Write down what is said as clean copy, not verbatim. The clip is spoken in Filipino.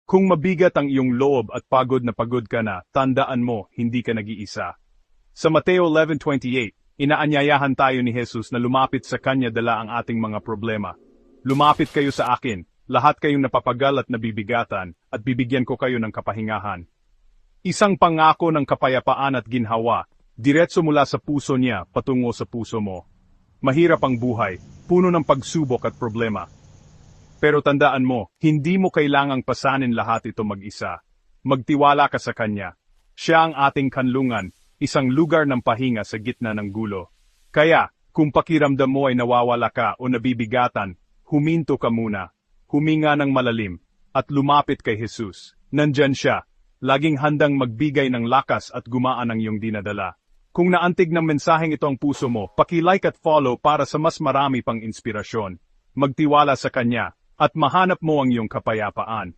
Kung mabigat ang iyong loob at pagod ka na, tandaan mo, hindi ka nag-iisa. Sa Mateo 11:28, inaanyayahan tayo ni Jesus na lumapit sa Kanya dala ang ating mga problema. Lumapit kayo sa akin, lahat kayong napapagal at nabibigatan, at bibigyan ko kayo ng kapahingahan. Isang pangako ng kapayapaan at ginhawa, diretso mula sa puso niya patungo sa puso mo. Mahirap ang buhay, puno ng pagsubok at problema. Pero tandaan mo, hindi mo kailangang pasanin lahat ito mag-isa. Magtiwala ka sa Kanya. Siya ang ating kanlungan, isang lugar ng pahinga sa gitna ng gulo. Kaya, kung pakiramdam mo ay nawawala ka o nabibigatan, huminto ka muna, huminga ng malalim, at lumapit kay Jesus. Nandyan siya, laging handang magbigay ng lakas at gumaan ang iyong dinadala. Kung naantig ng mensaheng ito ang puso mo, paki-like at follow para sa mas marami pang inspirasyon. Magtiwala sa Kanya, at mahanap mo ang iyong kapayapaan.